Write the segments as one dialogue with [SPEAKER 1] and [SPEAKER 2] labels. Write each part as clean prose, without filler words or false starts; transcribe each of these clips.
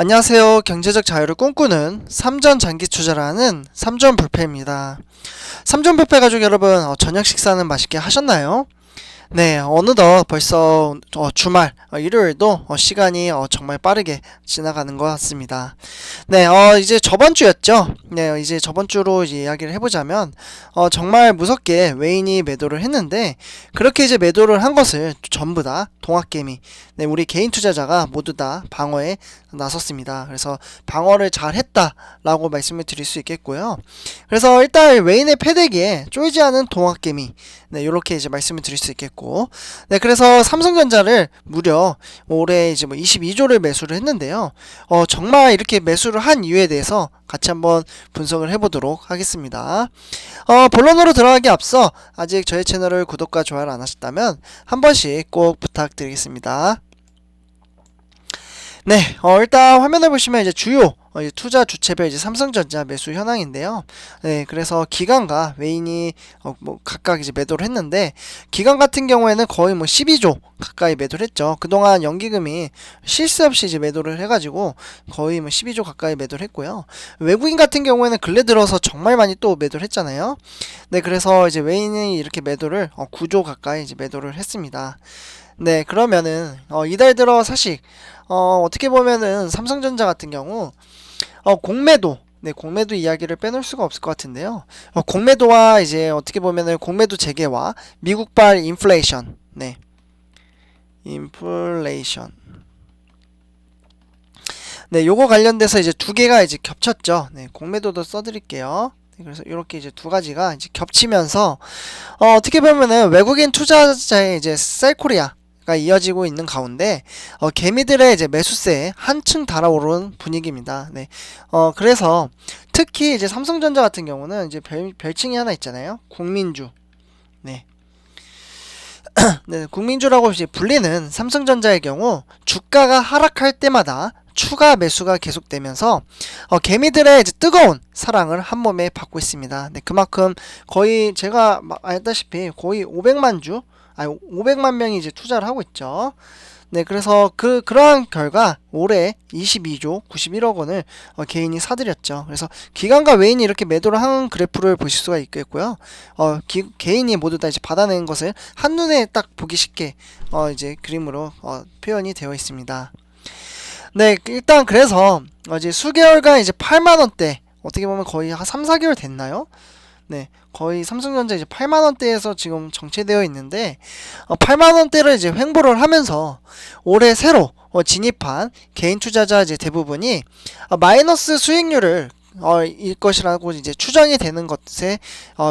[SPEAKER 1] 안녕하세요. 경제적 자유를 꿈꾸는 삼전 장기 투자라는 삼전 불패입니다. 삼전 불패 가족 여러분, 저녁 식사는 맛있게 하셨나요? 네, 어느덧 벌써 주말, 일요일도 시간이 정말 빠르게 지나가는 것 같습니다. 네, 이제 저번 주였죠. 네, 이제 저번 주로 이제 이야기를 해보자면, 정말 무섭게 외인이 매도를 했는데, 그렇게 이제 매도를 한 것을 전부 다 동학개미, 네, 우리 개인 투자자가 모두 다 방어에 나섰습니다. 그래서 방어를 잘 했다라고 말씀을 드릴 수 있겠고요. 그래서 일단 외인의 패대기에 쫄지 않은 동학개미, 네, 요렇게 이제 말씀을 드릴 수 있겠고, 네, 그래서 삼성전자를 무려 올해 이제 뭐 22조를 매수를 했는데요. 정말 이렇게 매수를 한 이유에 대해서 같이 한번 분석을 해보도록 하겠습니다. 본론으로 들어가기 앞서 아직 저희 채널을 구독과 좋아요를 안 하셨다면 한 번씩 꼭 부탁드리겠습니다. 네, 일단 화면을 보시면 이제 주요 이제 투자 주체별 이제 삼성전자 매수 현황인데요. 네, 그래서 기관과 외인이 뭐 각각 이제 매도를 했는데, 기관 같은 경우에는 거의 뭐 12조 가까이 매도를 했죠. 그동안 연기금이 쉴 새 없이 이제 매도를 해가지고 거의 뭐 12조 가까이 매도를 했고요. 외국인 같은 경우에는 근래 들어서 정말 많이 또 매도를 했잖아요. 네, 그래서 이제 외인이 이렇게 매도를 9조 가까이 이제 매도를 했습니다. 네, 그러면은 이달 들어 사실 어떻게 보면은 삼성전자 같은 경우 공매도, 네, 공매도 이야기를 빼놓을 수가 없을 것 같은데요. 공매도와 이제 어떻게 보면은 공매도 재개와 미국발 인플레이션, 네, 인플레이션, 네, 요거 관련돼서 이제 두 개가 이제 겹쳤죠. 네, 공매도도 써드릴게요. 네, 그래서 이렇게 이제 두 가지가 이제 겹치면서 어떻게 보면은 외국인 투자자의 이제 셀코리아 가 이어지고 있는 가운데 개미들의 이제 매수세에 한층 달아오른 분위기입니다. 네. 그래서 특히 이제 삼성전자 같은 경우는 이제 별칭이 하나 있잖아요. 국민주. 네. 네, 국민주라고 이제 불리는 삼성전자의 경우 주가가 하락할 때마다 추가 매수가 계속되면서 개미들의 이제 뜨거운 사랑을 한 몸에 받고 있습니다. 네, 그만큼 거의 제가 알다시피 거의 500만 주, 500만 명이 이제 투자를 하고 있죠. 네, 그래서 그러한 결과 올해 22조 91억 원을 개인이 사들였죠. 그래서 기관과 외인이 이렇게 매도를 한 그래프를 보실 수가 있겠고요. 개인이 모두 다 이제 받아낸 것을 한눈에 딱 보기 쉽게 이제 그림으로 표현이 되어 있습니다. 네, 일단 그래서 이제 수개월간 이제 8만 원대, 어떻게 보면 거의 한 3, 4개월 됐나요? 네, 거의 삼성전자 이제 8만 원대에서 지금 정체되어 있는데 8만 원대를 이제 횡보를 하면서 올해 새로 진입한 개인 투자자 이제 대부분이 마이너스 수익률을 일 것이라고 이제 추정이 되는 것에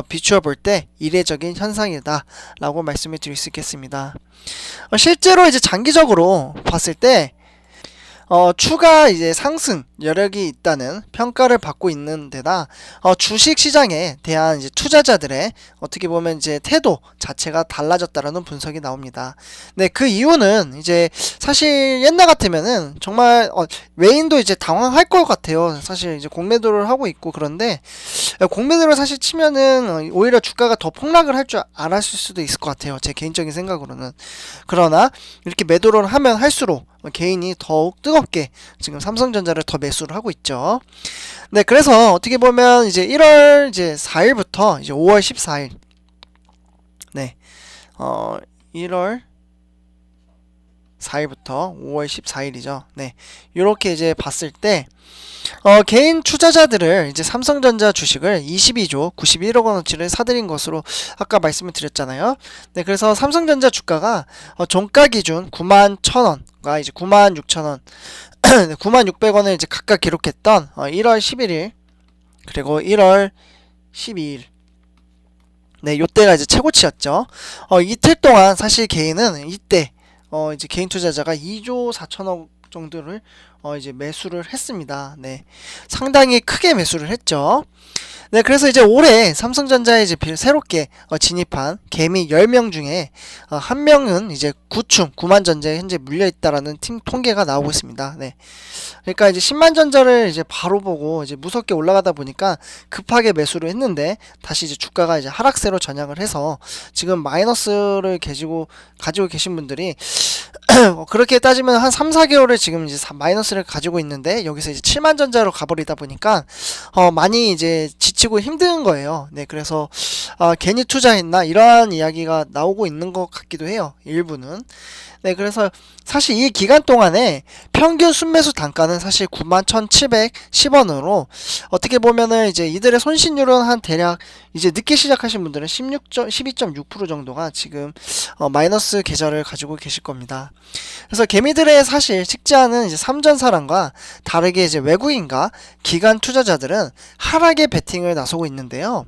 [SPEAKER 1] 비추어 볼 때 이례적인 현상이다라고 말씀을 드릴 수 있겠습니다. 실제로 이제 장기적으로 봤을 때 추가 이제 상승 여력이 있다는 평가를 받고 있는 데다 주식 시장에 대한 이제 투자자들의 어떻게 보면 이제 태도 자체가 달라졌다라는 분석이 나옵니다. 네, 그 이유는 이제 사실 옛날 같으면은 정말 외인도 이제 당황할 것 같아요. 사실 이제 공매도를 하고 있고, 그런데 공매도를 사실 치면은 오히려 주가가 더 폭락을 할 줄 알았을 수도 있을 것 같아요. 제 개인적인 생각으로는. 그러나 이렇게 매도를 하면 할수록 개인이 더욱 뜨겁게 지금 삼성전자를 더 매수를 하고 있죠. 네, 그래서 어떻게 보면 이제 1월 이제 4일부터 이제 5월 14일, 네, 1월 4일부터 5월 14일이죠. 네, 이렇게 이제 봤을 때 개인 투자자들을 이제 삼성전자 주식을 22조 91억 원어치를 사들인 것으로 아까 말씀을 드렸잖아요. 네, 그래서 삼성전자 주가가 종가 기준 91,000원과 이제 96,000원, 96,600원을 이제 각각 기록했던 1월 11일 그리고 1월 12일, 네, 요때가 이제 최고치였죠. 이틀 동안 사실 개인은 이때 이제 개인 투자자가 2조 4천억 정도를 이제 매수를 했습니다. 네, 상당히 크게 매수를 했죠. 네, 그래서 이제 올해 삼성전자에 이제 새롭게 진입한 개미 10명 중에 한 명은 이제 9충, 9만 전자에 현재 물려있다라는 팀 통계가 나오고 있습니다. 네. 그러니까 이제 10만 전자를 이제 바로 보고 이제 무섭게 올라가다 보니까 급하게 매수를 했는데 다시 이제 주가가 이제 하락세로 전향을 해서 지금 마이너스를 가지고 계신 분들이 그렇게 따지면 한 3, 4개월을 지금 이제 마이너스를 가지고 있는데 여기서 이제 7만 전자로 가버리다 보니까 많이 이제 지치고 힘든 거예요. 네, 그래서 괜히 투자했나 이러한 이야기가 나오고 있는 것 같기도 해요. 일부는. 네, 그래서 사실 이 기간 동안에 평균 순매수 단가는 사실 91,710원으로 어떻게 보면은 이제 이들의 손실률은 한 대략 이제 늦게 시작하신 분들은 12.6% 정도가 지금 마이너스 계좌를 가지고 계실 겁니다. 그래서 개미들의 사실 식지하는 이제 삼전사랑과 다르게 이제 외국인과 기관 투자자들은 하락의 베팅을 나서고 있는데요.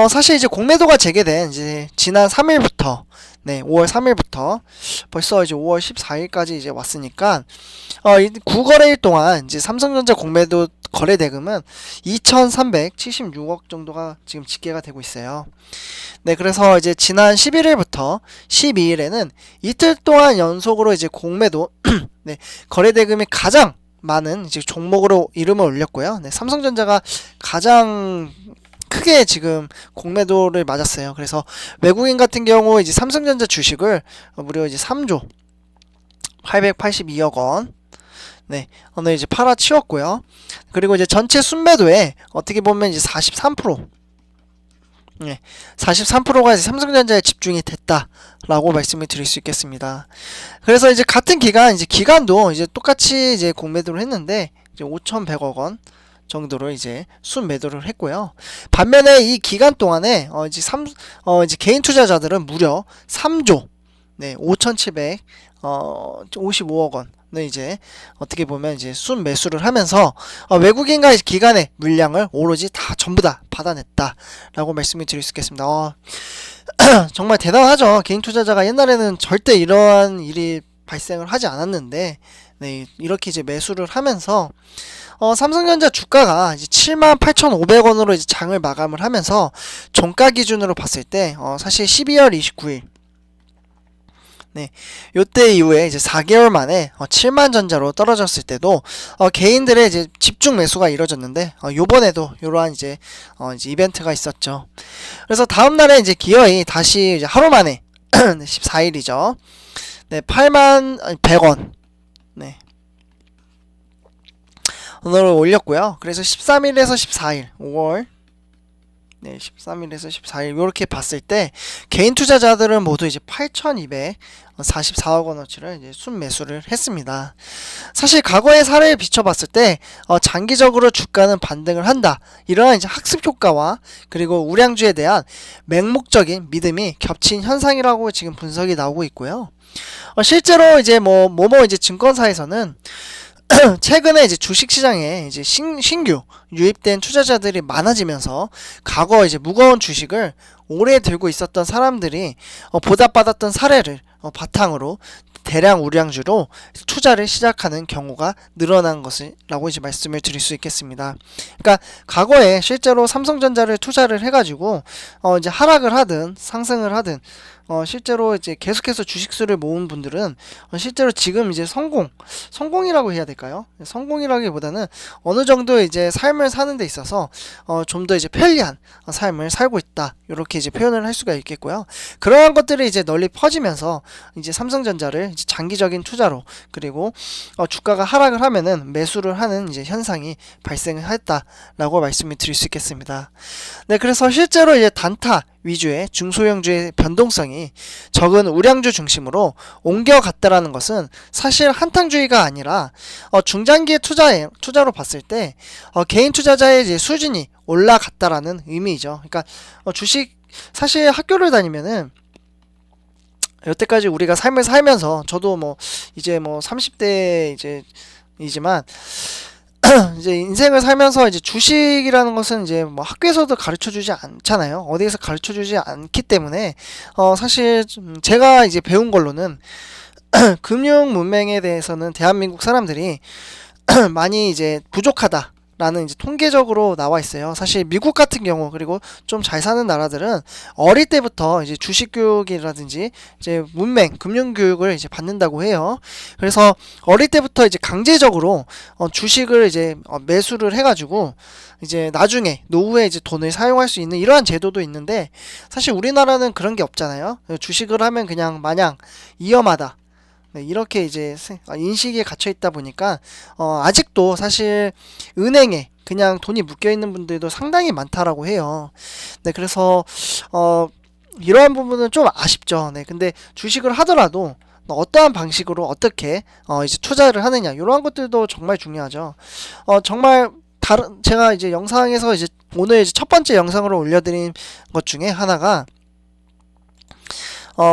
[SPEAKER 1] 사실 이제 공매도가 재개된 이제 지난 3일부터 네, 5월 3일부터 벌써 이제 5월 14일까지 이제 왔으니까 9거래일 동안 이제 삼성전자 공매도 거래 대금은 2,376억 정도가 지금 집계가 되고 있어요. 네, 그래서 이제 지난 11일부터 12일에는 이틀 동안 연속으로 이제 공매도 네, 거래 대금이 가장 많은 이제 종목으로 이름을 올렸고요. 네, 삼성전자가 가장 크게 지금 공매도를 맞았어요. 그래서 외국인 같은 경우 이제 삼성전자 주식을 무려 이제 3조 882억 원 네, 오늘 이제 팔아치웠고요. 그리고 이제 전체 순매도에 어떻게 보면 이제 43% 네, 43%가 이제 삼성전자에 집중이 됐다라고 말씀을 드릴 수 있겠습니다. 그래서 이제 같은 기간 이제 기간도 이제 똑같이 이제 공매도를 했는데 이제 5,100억 원 정도로 이제 순매도를 했고요. 반면에 이 기간 동안에 이제 개인 투자자들은 무려 3조 네, 5,755억 원을 이제 어떻게 보면 이제 순매수를 하면서 외국인과 기관의 물량을 오로지 다 전부 다 받아냈다라고 말씀을 드릴 수 있겠습니다. 정말 대단하죠. 개인 투자자가 옛날에는 절대 이러한 일이 발생을 하지 않았는데 네, 이렇게 이제 매수를 하면서 삼성전자 주가가 이제 78,500원으로 이제 장을 마감을 하면서 종가 기준으로 봤을 때 사실 12월 29일 네, 요때 이후에 이제 4개월 만에 7만 전자로 떨어졌을 때도 개인들의 이제 집중 매수가 이루어졌는데 요번에도 요러한 이제 이벤트가 있었죠. 그래서 다음 날에 이제 기어이 다시 이제 하루 만에 14일이죠. 네, 8만 100원 네. 오늘 올렸고요. 그래서 13일에서 14일 5월 네, 13일에서 14일 이렇게 봤을 때 개인 투자자들은 모두 이제 8,244억 원어치를 이제 순매수를 했습니다. 사실 과거의 사례를 비춰봤을 때 장기적으로 주가는 반등을 한다. 이러한 이제 학습 효과와 그리고 우량주에 대한 맹목적인 믿음이 겹친 현상이라고 지금 분석이 나오고 있고요. 실제로 이제 뭐뭐 이제 증권사에서는 최근에 이제 주식시장에 이제 신규 유입된 투자자들이 많아지면서 과거 이제 무거운 주식을 오래 들고 있었던 사람들이 보답받았던 사례를 바탕으로 대량 우량주로 투자를 시작하는 경우가 늘어난 것이라고 이제 말씀을 드릴 수 있겠습니다. 그러니까 과거에 실제로 삼성전자를 투자를 해가지고 이제 하락을 하든 상승을 하든 실제로 이제 계속해서 주식수를 모은 분들은 실제로 지금 이제 성공이라고 해야 될까요? 성공이라기보다는 어느 정도 이제 삶을 사는 데 있어서 좀 더 이제 편리한 삶을 살고 있다. 이렇게 이제 표현을 할 수가 있겠고요. 그러한 것들이 이제 널리 퍼지면서 이제 삼성전자를 이제 장기적인 투자로 그리고 주가가 하락을 하면은 매수를 하는 이제 현상이 발생을 했다라고 말씀을 드릴 수 있겠습니다. 네, 그래서 실제로 이제 단타 위주의 중소형주의 변동성이 적은 우량주 중심으로 옮겨갔다라는 것은 사실 한탕주의가 아니라 중장기의 투자로 봤을 때 개인 투자자의 이제 수준이 올라갔다라는 의미이죠. 그러니까 주식 사실 학교를 다니면은 여태까지 우리가 삶을 살면서 저도 이제 30대 이지만 이제 인생을 살면서 이제 주식이라는 것은 이제 학교에서도 가르쳐주지 않잖아요. 어디에서 가르쳐주지 않기 때문에 사실 제가 이제 배운 걸로는 금융 문맹에 대해서는 대한민국 사람들이 많이 이제 부족하다 라는 이제 통계적으로 나와 있어요. 사실 미국 같은 경우 그리고 좀 잘 사는 나라들은 어릴 때부터 이제 주식 교육이라든지 이제 문맹 금융 교육을 이제 받는다고 해요. 그래서 어릴 때부터 이제 강제적으로 주식을 이제 매수를 해가지고 이제 나중에 노후에 이제 돈을 사용할 수 있는 이러한 제도도 있는데 사실 우리나라는 그런 게 없잖아요. 주식을 하면 그냥 마냥 위험하다. 네, 이렇게 이제 인식에 갇혀 있다 보니까 아직도 사실 은행에 그냥 돈이 묶여 있는 분들도 상당히 많다라고 해요. 네, 그래서 이러한 부분은 좀 아쉽죠. 네, 근데 주식을 하더라도 어떠한 방식으로 어떻게 이제 투자를 하느냐 이러한 것들도 정말 중요하죠. 정말 다른 제가 이제 영상에서 이제 오늘 이제 첫 번째 영상으로 올려드린 것 중에 하나가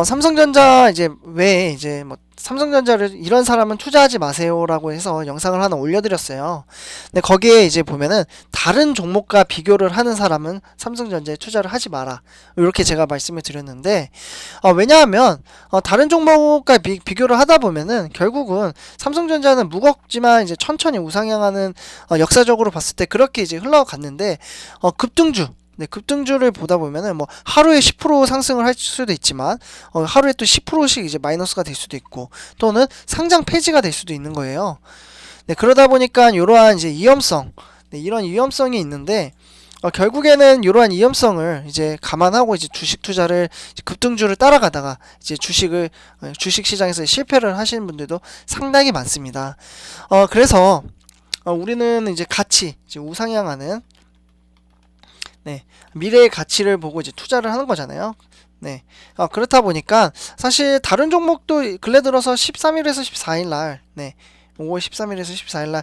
[SPEAKER 1] 삼성전자 이제 외에 이제 뭐 삼성전자를 이런 사람은 투자하지 마세요라고 해서 영상을 하나 올려드렸어요. 근데 거기에 이제 보면은 다른 종목과 비교를 하는 사람은 삼성전자에 투자를 하지 마라. 이렇게 제가 말씀을 드렸는데 왜냐하면 다른 종목과 비교를 하다 보면은 결국은 삼성전자는 무겁지만 이제 천천히 우상향하는 역사적으로 봤을 때 그렇게 이제 흘러갔는데 급등주 네, 급등주를 보다 보면은 뭐 하루에 10% 상승을 할 수도 있지만 하루에 또 10%씩 이제 마이너스가 될 수도 있고 또는 상장 폐지가 될 수도 있는 거예요. 네, 그러다 보니까 이러한 이제 위험성, 네, 이런 위험성이 있는데 결국에는 이러한 위험성을 이제 감안하고 이제 주식 투자를 이제 급등주를 따라가다가 이제 주식 시장에서 실패를 하시는 분들도 상당히 많습니다. 그래서 우리는 이제 같이 이제 우상향하는 네, 미래의 가치를 보고 이제 투자를 하는 거잖아요. 네, 그렇다 보니까 사실 다른 종목도 근래 들어서 13일에서 14일 날, 네, 5월 13일에서 14일 날,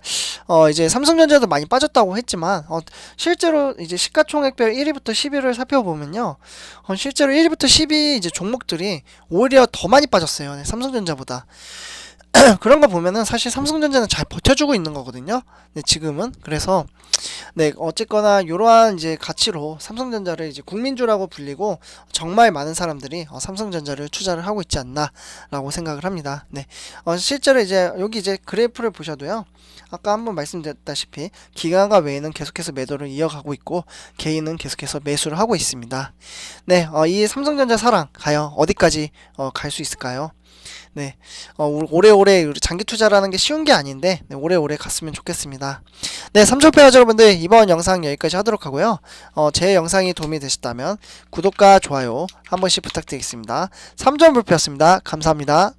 [SPEAKER 1] 이제 삼성전자도 많이 빠졌다고 했지만, 실제로 이제 시가총액별 1위부터 10위를 살펴보면요, 실제로 1위부터 10위 이제 종목들이 오히려 더 많이 빠졌어요. 네, 삼성전자보다. 그런 거 보면은 사실 삼성전자는 잘 버텨주고 있는 거거든요. 네, 지금은. 그래서 네, 어쨌거나 이러한 이제 가치로 삼성전자를 이제 국민주라고 불리고 정말 많은 사람들이 삼성전자를 투자를 하고 있지 않나라고 생각을 합니다. 네, 실제로 이제 여기 이제 그래프를 보셔도요. 아까 한번 말씀드렸다시피 기관과 외에는 계속해서 매도를 이어가고 있고 개인은 계속해서 매수를 하고 있습니다. 네, 이 삼성전자 사랑 과연 어디까지 갈 수 있을까요? 네, 오래오래 장기 투자라는 게 쉬운 게 아닌데 네, 오래오래 갔으면 좋겠습니다. 네, 삼촌페어 여러분들 이번 영상 여기까지 하도록 하고요. 제 영상이 도움이 되셨다면 구독과 좋아요 한 번씩 부탁드리겠습니다. 삼촌불표였습니다. 감사합니다.